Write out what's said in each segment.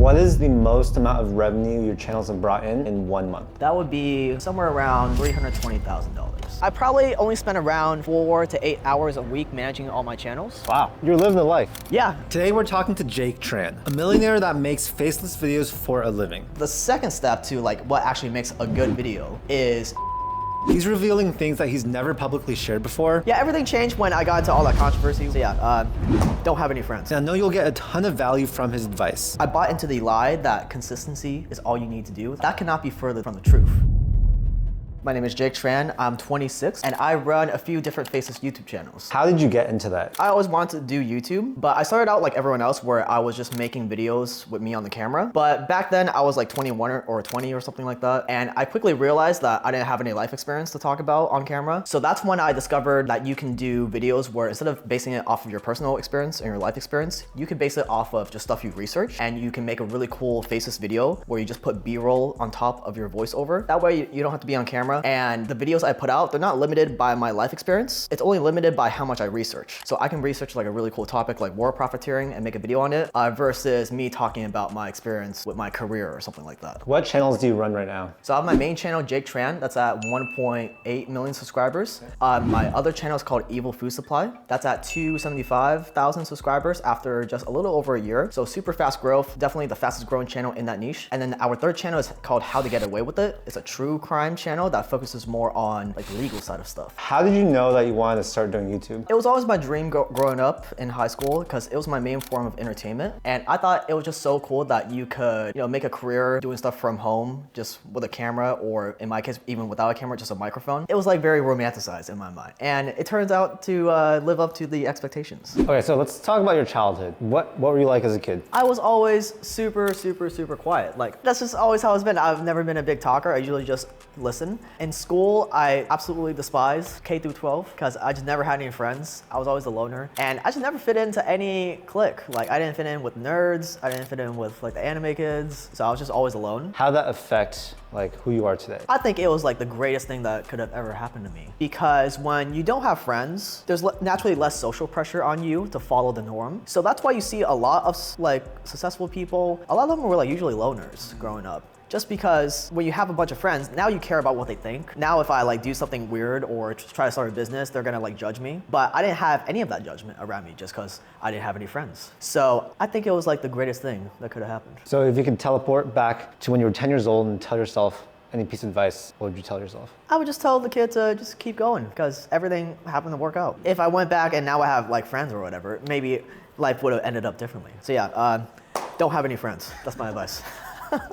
What is the most amount of revenue your channels have brought in 1 month? That would be somewhere around $320,000. I probably only spend around 4 to 8 hours a week managing all my channels. Wow, you're living the life. Yeah. Today we're talking to Jake Tran, a millionaire that makes faceless videos for a living. The second step to what actually makes a good video is he's revealing things that he's never publicly shared before. yeah, everything changed when I got into all that controversy. So yeah, don't have any friends. And I know you'll get a ton of value from his advice. I bought into the lie that consistency is all you need to do. That cannot be further from the truth. My name is Jake Tran, I'm 26, and I run a few different Faceless YouTube channels. How did you get into that? I always wanted to do YouTube, but I started out like everyone else where I was just making videos with me on the camera. But back then I was like 21 or 20 or something like that. And I quickly realized that I didn't have any life experience to talk about on camera. So that's when I discovered that you can do videos where instead of basing it off of your personal experience and your life experience, you can base it off of just stuff you've researched, and you can make a really cool faceless video where you just put B-roll on top of your voiceover. That way you don't have to be on camera. And the videos I put out, they're not limited by my life experience. It's only limited by how much I research. So I can research like a really cool topic like war profiteering and make a video on it versus me talking about my experience with my career or something like that. What channels do you run right now? So I have my main channel, Jake Tran, that's at 1.8 million subscribers. My other channel is called Evil Food Supply. That's at 275,000 subscribers after just a little over a year. So super fast growth, definitely the fastest growing channel in that niche. And then our third channel is called How to Get Away With It. It's a true crime channel that focuses more on like legal side of stuff. How did you know that you wanted to start doing YouTube? It was always my dream growing up in high school because it was my main form of entertainment. And I thought it was just so cool that you could, make a career doing stuff from home, just with a camera, or in my case, even without a camera, just a microphone. It was like very romanticized in my mind. And it turns out to live up to the expectations. Okay, so let's talk about your childhood. What were you like as a kid? I was always super quiet. Like that's just always how it's been. I've never been a big talker. I usually just listen. In school, I absolutely despise K through 12 because I just never had any friends. I was always a loner, and I just never fit into any clique. Like I didn't fit in with nerds. I didn't fit in with like the anime kids. So I was just always alone. How did that affect who you are today? I think it was like the greatest thing that could have ever happened to me, because when you don't have friends, there's naturally less social pressure on you to follow the norm. So that's why you see a lot of successful people. A lot of them were usually loners growing up. Just because when you have a bunch of friends, now you care about what they think. Now if I do something weird or try to start a business, they're gonna judge me. But I didn't have any of that judgment around me just because I didn't have any friends. So I think it was the greatest thing that could have happened. So if you could teleport back to when you were 10 years old and tell yourself any piece of advice, what would you tell yourself? I would just tell the kid to just keep going because everything happened to work out. If I went back and now I have friends or whatever, maybe life would have ended up differently. So yeah, don't have any friends. That's my advice.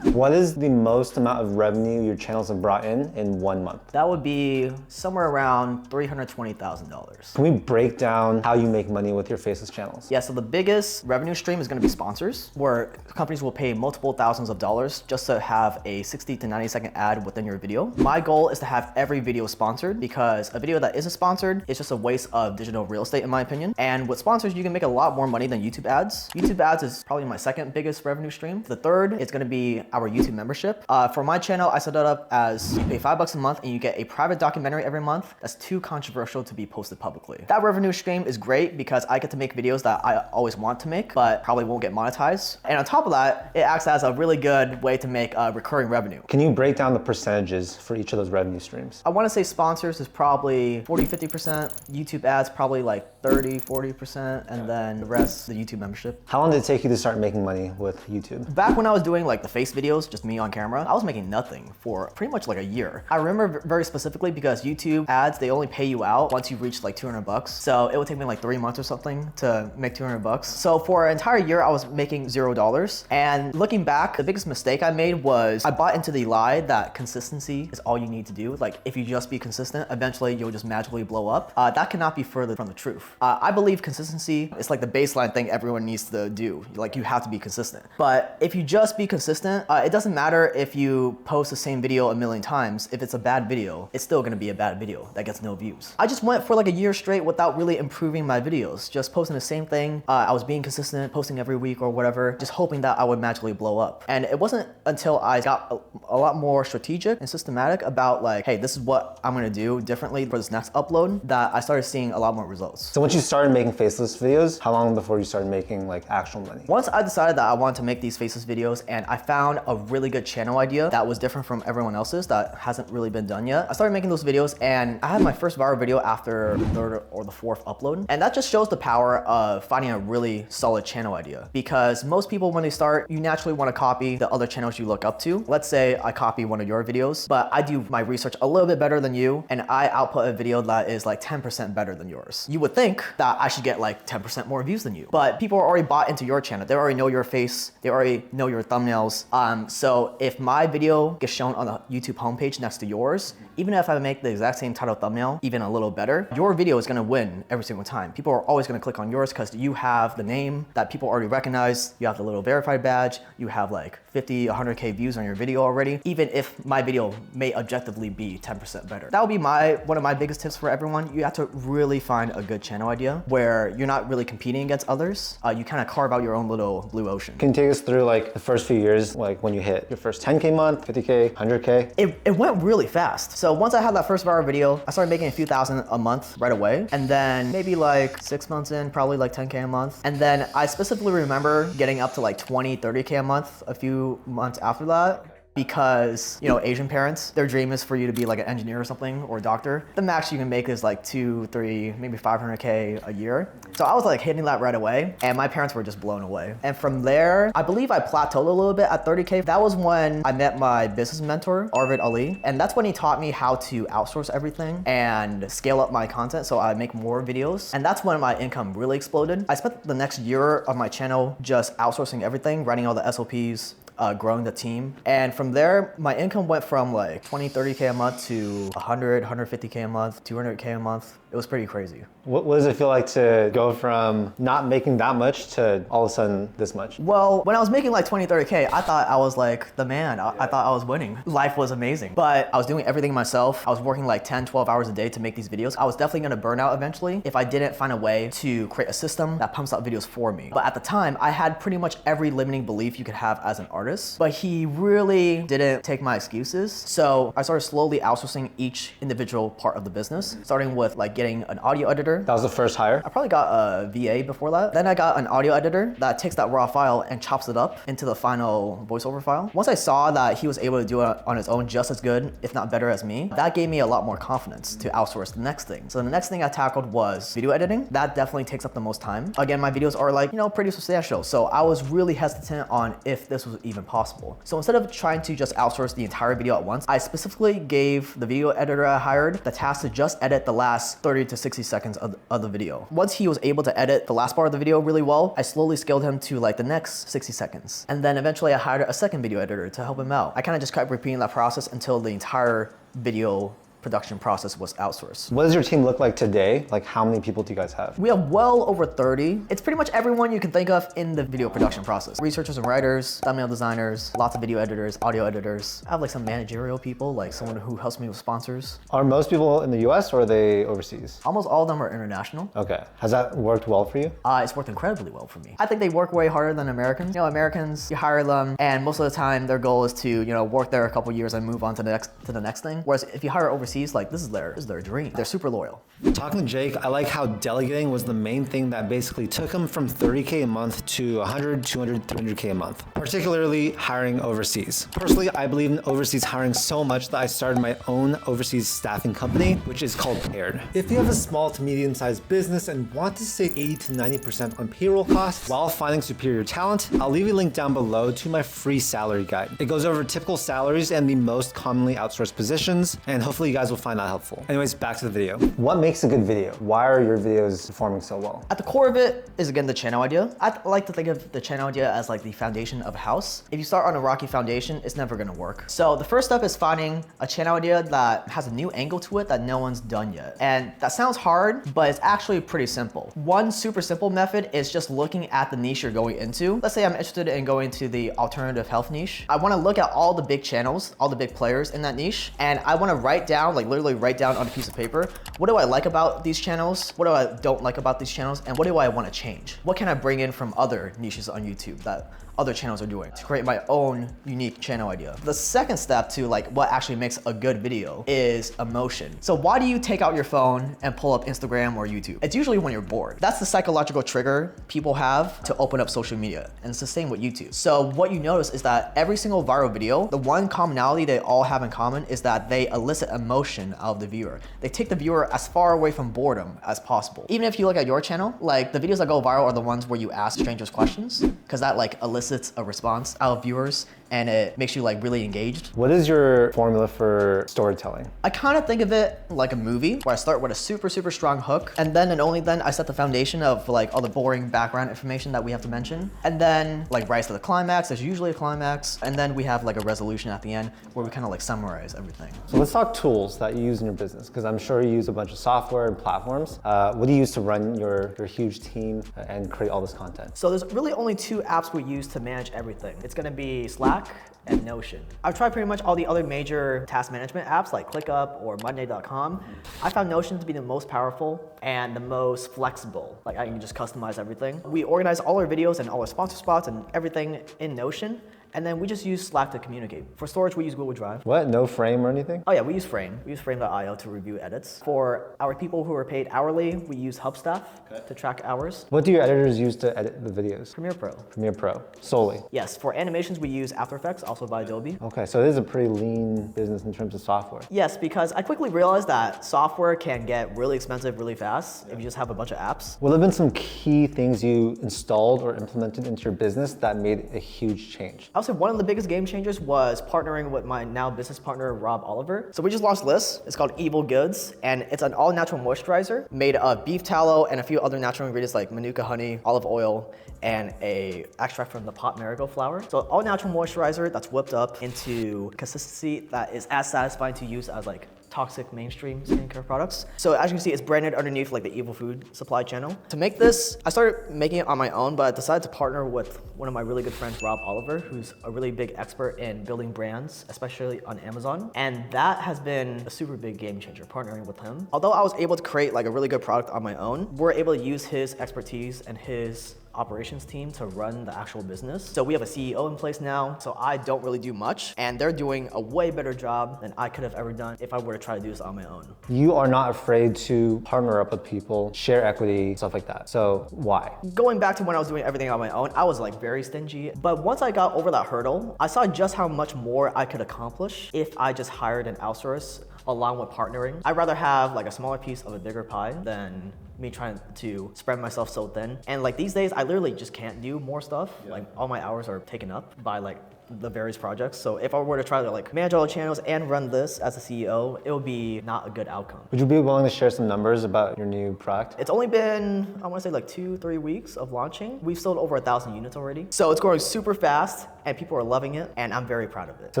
What is the most amount of revenue your channels have brought in 1 month? That would be somewhere around $320,000. Can we break down how you make money with your faceless channels? Yeah, so the biggest revenue stream is gonna be sponsors, where companies will pay multiple thousands of dollars just to have a 60 to 90 second ad within your video. My goal is to have every video sponsored, because a video that isn't sponsored is just a waste of digital real estate in my opinion. And with sponsors, you can make a lot more money than YouTube ads. YouTube ads is probably my second biggest revenue stream. The third is gonna be our YouTube membership. For my channel, I set it up as you pay $5 a month and you get a private documentary every month that's too controversial to be posted publicly. That revenue stream is great because I get to make videos that I always want to make, but probably won't get monetized. And on top of that, it acts as a really good way to make recurring revenue. Can you break down the percentages for each of those revenue streams? I want to say sponsors is probably 40-50%, YouTube ads probably 30-40%, and then the rest, the YouTube membership. How long did it take you to start making money with YouTube? Back when I was doing the face videos, just me on camera, I was making nothing for pretty much a year. I remember very specifically because YouTube ads, they only pay you out once you reach $200. So it would take me 3 months or something to make $200. So for an entire year, I was making $0. And looking back, the biggest mistake I made was I bought into the lie that consistency is all you need to do. If you just be consistent, eventually you'll just magically blow up. That cannot be further from the truth. I believe consistency is the baseline thing everyone needs to do. You have to be consistent. But if you just be consistent, consistent. It doesn't matter if you post the same video a million times. If it's a bad video, it's still gonna be a bad video that gets no views. I just went for like a year straight without really improving my videos, just posting the same thing. I was being consistent, posting every week or whatever, just hoping that I would magically blow up. And it wasn't until I got a lot more strategic and systematic about like, hey, this is what I'm gonna do differently for this next upload, that I started seeing a lot more results. So once you started making Faceless videos, how long before you started making like actual money? Once I decided that I wanted to make these Faceless videos and I found a really good channel idea that was different from everyone else's that hasn't really been done yet, I started making those videos and I had my first viral video after the third or the fourth upload. And that just shows the power of finding a really solid channel idea, because most people when they start, you naturally want to copy the other channels you look up to. Let's say I copy one of your videos, but I do my research a little bit better than you and I output a video that is like 10% better than yours. You would think that I should get like 10% more views than you, but people are already bought into your channel. They already know your face. They already know your thumbnails. So if my video gets shown on the YouTube homepage next to yours, even if I make the exact same title thumbnail, even a little better, your video is gonna win every single time. People are always gonna click on yours because you have the name that people already recognize. You have the little verified badge. You have like 50, 100K views on your video already, even if my video may objectively be 10% better. That would be one of my biggest tips for everyone. You have to really find a good channel idea where you're not really competing against others. You kind of carve out your own little blue ocean. Can you take us through like the first few years, like when you hit your first 10K month, 50K, 100K? It went really fast. So once I had that first viral video, I started making a few thousand a month right away. And then maybe like 6 months in, probably like 10K a month. And then I specifically remember getting up to like 20, 30K a month a few months after that. Because, you know, Asian parents, their dream is for you to be like an engineer or something, or a doctor. The max you can make is like 2, 3, maybe 500K a year. So I was like hitting that right away and my parents were just blown away. And from there, I believe I plateaued a little bit at 30K. That was when I met my business mentor, Arvid Ali. And that's when he taught me how to outsource everything and scale up my content so I make more videos. And that's when my income really exploded. I spent the next year of my channel just outsourcing everything, writing all the SOPs, growing the team. And from there, my income went from like 20, 30K a month to 100, 150K a month, 200K a month. It was pretty crazy. What does it feel like to go from not making that much to all of a sudden this much? Well, when I was making like 20, 30K, I thought I was like the man. I thought I was winning. Life was amazing. But I was doing everything myself. I was working like 10, 12 hours a day to make these videos. I was definitely gonna burn out eventually if I didn't find a way to create a system that pumps out videos for me. But at the time, I had pretty much every limiting belief you could have as an artist. But he really didn't take my excuses. So I started slowly outsourcing each individual part of the business, starting with like getting an audio editor. That was the first hire? I probably got a VA before that. Then I got an audio editor that takes that raw file and chops it up into the final voiceover file. Once I saw that he was able to do it on his own just as good, if not better as me, that gave me a lot more confidence to outsource the next thing. So the next thing I tackled was video editing. That definitely takes up the most time. Again, my videos are like, you know, pretty substantial. So I was really hesitant on if this was even possible. So instead of trying to just outsource the entire video at once, I specifically gave the video editor I hired the task to just edit the last 30 to 60 seconds of the video. Once he was able to edit the last part of the video really well, I slowly scaled him to like the next 60 seconds. And then eventually I hired a second video editor to help him out. I kind of just kept repeating that process until the entire video production process was outsourced. What does your team look like today? Like how many people do you guys have? We have well over 30. It's pretty much everyone you can think of in the video production process. Researchers and writers, thumbnail designers, lots of video editors, audio editors. I have like some managerial people, like someone who helps me with sponsors. Are most people in the US or are they overseas? Almost all of them are international. Okay. Has that worked well for you? It's worked incredibly well for me. I think they work way harder than Americans. You know, Americans, you hire them and most of the time their goal is to, you know, work there a couple years and move on to the next thing. Whereas if you hire overseas, like this is their dream. They're super loyal. Talking to Jake, I like how delegating was the main thing that basically took him from 30K a month to 100, 200, 300K a month, particularly hiring overseas. Personally, I believe in overseas hiring so much that I started my own overseas staffing company, which is called Paired. If you have a small to medium-sized business and want to save 80 to 90% on payroll costs while finding superior talent, I'll leave a link down below to my free salary guide. It goes over typical salaries and the most commonly outsourced positions, and hopefully you guys will find that helpful. Anyways, back to the video. What makes a good video? Why are your videos performing so well? At the core of it is again the channel idea. I like to think of the channel idea as like the foundation of a house. If you start on a rocky foundation, it's never gonna work. So the first step is finding a channel idea that has a new angle to it that no one's done yet. And that sounds hard, but it's actually pretty simple. One super simple method is just looking at the niche you're going into. Let's say I'm interested in going to the alternative health niche. I wanna look at all the big channels, all the big players in that niche, and I wanna write down, like literally write down on a piece of paper, what do I like about these channels? What do I don't like about these channels? And what do I wanna change? What can I bring in from other niches on YouTube that other channels are doing to create my own unique channel idea? The second step to like what actually makes a good video is emotion. So why do you take out your phone and pull up Instagram or YouTube? It's usually when you're bored. That's the psychological trigger people have to open up social media, and it's the same with YouTube. So what you notice is that every single viral video, the one commonality they all have in common is that they elicit emotion out of the viewer. They take the viewer as far away from boredom as possible. Even if you look at your channel, like the videos that go viral are the ones where you ask strangers questions, because that like elicits a response out of viewers and it makes you like really engaged. What is your formula for storytelling? I kind of think of it like a movie where I start with a super strong hook, and then and only then I set the foundation of like all the boring background information that we have to mention, and then like rise to the climax. There's usually a climax, and then we have like a resolution at the end where we kind of like summarize everything. So let's talk tools that you use in your business, because I'm sure you use a bunch of software and platforms. What do you use to run your huge team and create all this content? So there's really only two apps we use to manage everything. It's gonna be Slack and Notion. I've tried pretty much all the other major task management apps like ClickUp or Monday.com. I found Notion to be the most powerful and the most flexible. Like I can just customize everything. We organize all our videos and all our sponsor spots and everything in Notion. And then we just use Slack to communicate. For storage, we use Google Drive. What? No Frame or anything? Oh yeah, we use Frame. We use Frame.io to review edits. For our people who are paid hourly, we use Hubstaff to track hours. What do your editors use to edit the videos? Premiere Pro. Premiere Pro, solely? Yes, for animations, we use After Effects, also by Adobe. Okay, so it is a pretty lean business in terms of software. Yes, because I quickly realized that software can get really expensive really fast if you just have a bunch of apps. Well, there have been some key things you installed or implemented into your business that made a huge change. I would say one of the biggest game changers was partnering with my now business partner, Rob Oliver. So we just launched this. It's called Evil Goods, and it's an all-natural moisturizer made of beef tallow and a few other natural ingredients like manuka honey, olive oil, and a extract from the pot marigold flower. So all-natural moisturizer that's whipped up into consistency that is as satisfying to use as like toxic mainstream skincare products. So as you can see, it's branded underneath like the Evil Food Supply channel. To make this, I started making it on my own, but I decided to partner with one of my really good friends, Rob Oliver, who's a really big expert in building brands, especially on Amazon. And that has been a super big game changer, partnering with him. Although I was able to create like a really good product on my own, we're able to use his expertise and his operations team to run the actual business. So we have a CEO in place now, so I don't really do much, and they're doing a way better job than I could have ever done if I were to try to do this on my own. You are not afraid to partner up with people, share equity, stuff like that. So why? Going back to when I was doing everything on my own, I was like very stingy. But once I got over that hurdle, I saw just how much more I could accomplish if I just hired an outsource along with partnering. I'd rather have like a smaller piece of a bigger pie than me trying to spread myself so thin. And like these days, I literally just can't do more stuff. Like all my hours are taken up by like the various projects. So if I were to try to like manage all the channels and run this as a CEO, it would be not a good outcome. Would you be willing to share some numbers about your new product? It's only been, I want to say like 2-3 weeks of launching. We've sold over 1,000 units already. So it's growing super fast and people are loving it, and I'm very proud of it. So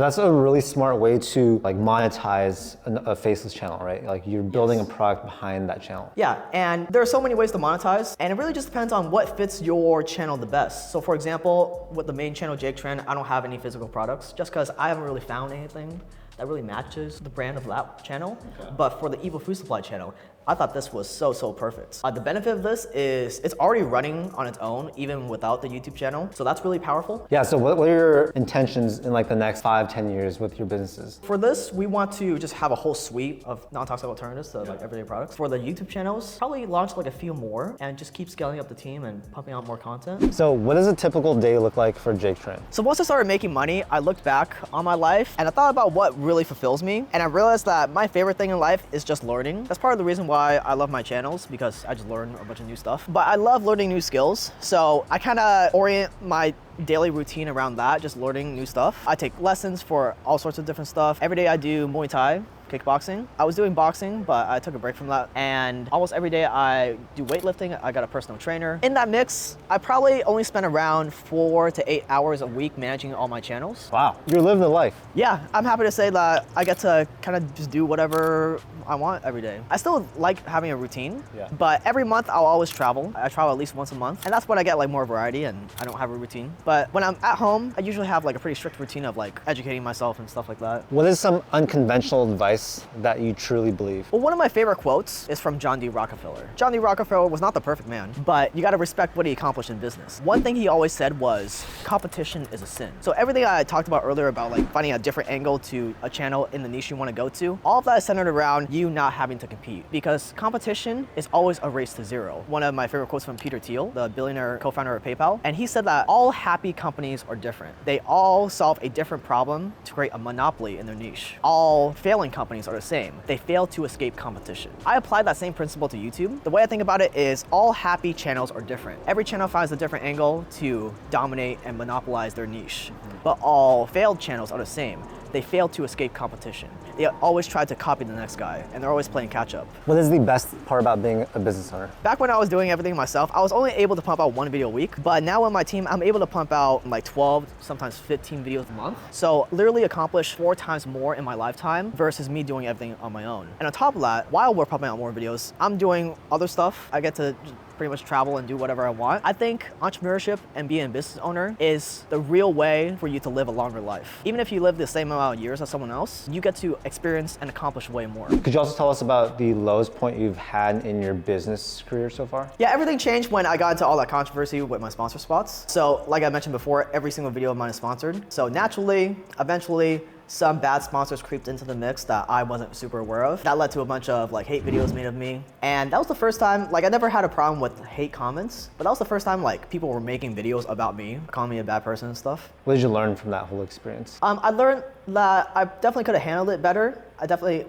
that's a really smart way to like monetize a Faceless channel, right? Like you're building a product behind that channel. Yeah, and there are so many ways to monetize, and it really just depends on what fits your channel the best. So for example, with the main channel, Jake Tran, I don't have any physical products just because I haven't really found anything that really matches the brand of that channel. Okay. But for the Evil Food Supply channel, I thought this was so perfect. The benefit of this is it's already running on its own, even without the YouTube channel. So that's really powerful. Yeah, so what are your intentions in like the next 5-10 years with your businesses? For this, we want to just have a whole suite of non-toxic alternatives to like everyday products. For the YouTube channels, probably launch like a few more and just keep scaling up the team and pumping out more content. So what does a typical day look like for Jake Tran? So once I started making money, I looked back on my life and I thought about what really fulfills me. And I realized that my favorite thing in life is just learning. That's part of the reason why I love my channels, because I just learn a bunch of new stuff. But I love learning new skills. So I kind of orient my daily routine around that, just learning new stuff. I take lessons for all sorts of different stuff. Every day I do Muay Thai kickboxing. I was doing boxing, but I took a break from that. And almost every day I do weightlifting. I got a personal trainer. In that mix, I probably only spend around 4 to 8 hours a week managing all my channels. Wow, you're living the life. Yeah, I'm happy to say that I get to kind of just do whatever I want every day. I still like having a routine, but every month I'll always travel. I travel at least once a month, and that's when I get like more variety and I don't have a routine. But when I'm at home, I usually have like a pretty strict routine of like educating myself and stuff like that. What is some unconventional advice that you truly believe? Well, one of my favorite quotes is from John D. Rockefeller. John D. Rockefeller was not the perfect man, but you gotta respect what he accomplished in business. One thing he always said was, competition is a sin. So everything I talked about earlier about like finding a different angle to a channel in the niche you wanna go to, all of that is centered around you not having to compete, because competition is always a race to zero. One of my favorite quotes from Peter Thiel, the billionaire co-founder of PayPal, and he said that all happy companies are different. They all solve a different problem to create a monopoly in their niche. All failing companies are the same. They fail to escape competition. I applied that same principle to YouTube. The way I think about it is all happy channels are different. Every channel finds a different angle to dominate and monopolize their niche. But all failed channels are the same. They fail to escape competition. They always try to copy the next guy, and they're always playing catch up. What is the best part about being a business owner? Back when I was doing everything myself, I was only able to pump out 1 video a week, but now with my team, I'm able to pump out like 12, sometimes 15 videos a month. So literally accomplish 4 times more in my lifetime versus me doing everything on my own. And on top of that, while we're pumping out more videos, I'm doing other stuff. I get to pretty much travel and do whatever I want. I think entrepreneurship and being a business owner is the real way for you to live a longer life. Even if you live the same amount of years as someone else, you get to experience and accomplish way more. Could you also tell us about the lowest point you've had in your business career so far? Yeah, everything changed when I got into all that controversy with my sponsor spots. So like I mentioned before, every single video of mine is sponsored. So naturally, eventually, some bad sponsors creeped into the mix that I wasn't super aware of. That led to a bunch of like hate videos made of me. And that was the first time, like I never had a problem with hate comments, but that was the first time like people were making videos about me, calling me a bad person and stuff. What did you learn from that whole experience? I learned that I definitely could have handled it better.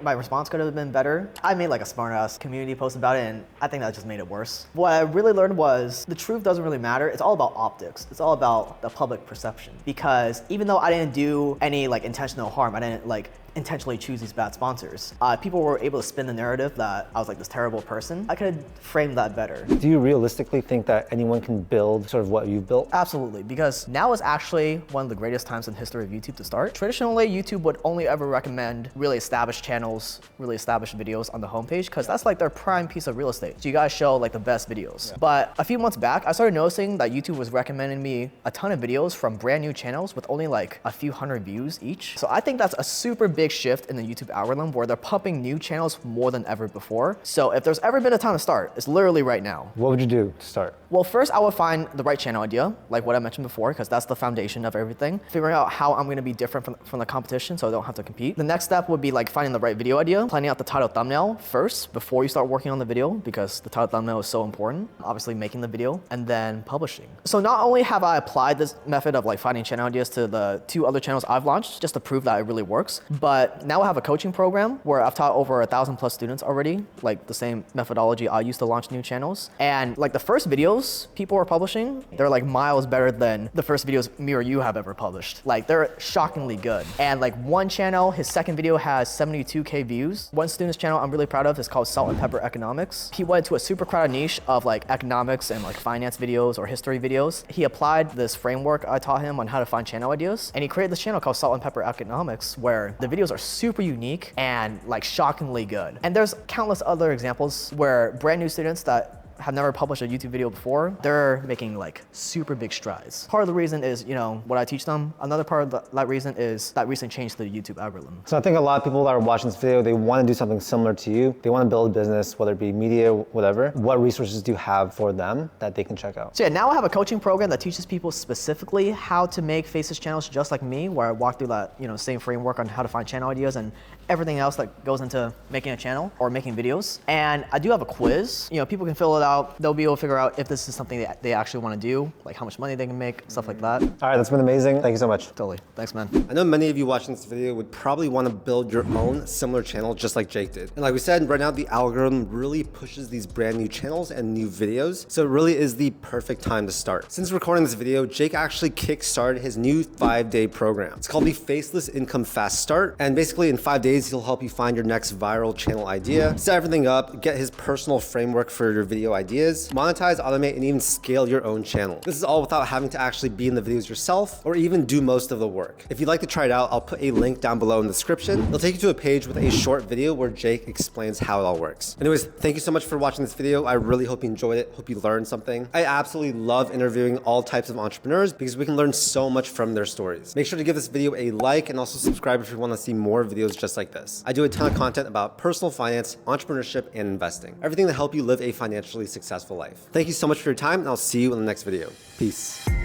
My response could have been better. I made like a smart ass community post about it, and I think that just made it worse. What I really learned was the truth doesn't really matter. It's all about optics. It's all about the public perception. Because even though I didn't do any like intentional harm, I didn't like intentionally choose these bad sponsors, people were able to spin the narrative that I was like this terrible person. I could have framed that better. Do you realistically think that anyone can build sort of what you've built? Absolutely, because now is actually one of the greatest times in the history of YouTube to start. Traditionally, YouTube would only ever recommend really established channels, really established videos on the homepage, because that's like their prime piece of real estate. So you guys show like the best videos. Yeah. But a few months back, I started noticing that YouTube was recommending me a ton of videos from brand new channels with only like a few hundred views each. So I think that's a super big shift in the YouTube algorithm where they're pumping new channels more than ever before. So if there's ever been a time to start, it's literally right now. What would you do to start? Well, first I would find the right channel idea, like what I mentioned before, because that's the foundation of everything. Figuring out how I'm gonna be different from the competition so I don't have to compete. The next step would be like finding the right video idea, planning out the title thumbnail first before you start working on the video, because the title thumbnail is so important. Obviously making the video and then publishing. So not only have I applied this method of like finding channel ideas to the 2 other channels I've launched just to prove that it really works, but now I have a coaching program where I've taught over 1,000+ students already, like the same methodology I use to launch new channels. And like the first videos people are publishing, they're like miles better than the first videos me or you have ever published. Like they're shockingly good. And like one channel, his second video has 72K views. One student's channel I'm really proud of is called Salt and Pepper Economics. He went to a super crowded niche of like economics and like finance videos or history videos. He applied this framework I taught him on how to find channel ideas, and he created this channel called Salt and Pepper Economics where the videos are super unique and like shockingly good. And there's countless other examples where brand new students that have never published a YouTube video before, they're making like super big strides. Part of the reason is, you know, what I teach them. Another part of that reason is that recent change to the YouTube algorithm. So I think a lot of people that are watching this video, they want to do something similar to you. They want to build a business, whether it be media, whatever. What resources do you have for them that they can check out? So yeah, now I have a coaching program that teaches people specifically how to make Faceless channels just like me, where I walk through that, you know, same framework on how to find channel ideas and everything else that goes into making a channel or making videos. And I do have a quiz. You know, people can fill it out out. They'll be able to figure out if this is something that they actually want to do, like how much money they can make, stuff like that. All right, that's been amazing. Thank you so much. Totally. Thanks, man. I know many of you watching this video would probably want to build your own similar channel just like Jake did. And like we said, right now the algorithm really pushes these brand new channels and new videos. So it really is the perfect time to start. Since recording this video, Jake actually kickstarted his new 5-day program. It's called the Faceless Income Fast Start. And basically in 5 days, he'll help you find your next viral channel idea, set everything up, get his personal framework for your video ideas, monetize, automate, and even scale your own channel. This is all without having to actually be in the videos yourself or even do most of the work. If you'd like to try it out, I'll put a link down below in the description. It'll take you to a page with a short video where Jake explains how it all works. Anyways, thank you so much for watching this video. I really hope you enjoyed it. Hope you learned something. I absolutely love interviewing all types of entrepreneurs because we can learn so much from their stories. Make sure to give this video a like and also subscribe if you want to see more videos just like this. I do a ton of content about personal finance, entrepreneurship, and investing. Everything to help you live a financially successful life. Thank you so much for your time, and I'll see you in the next video. Peace.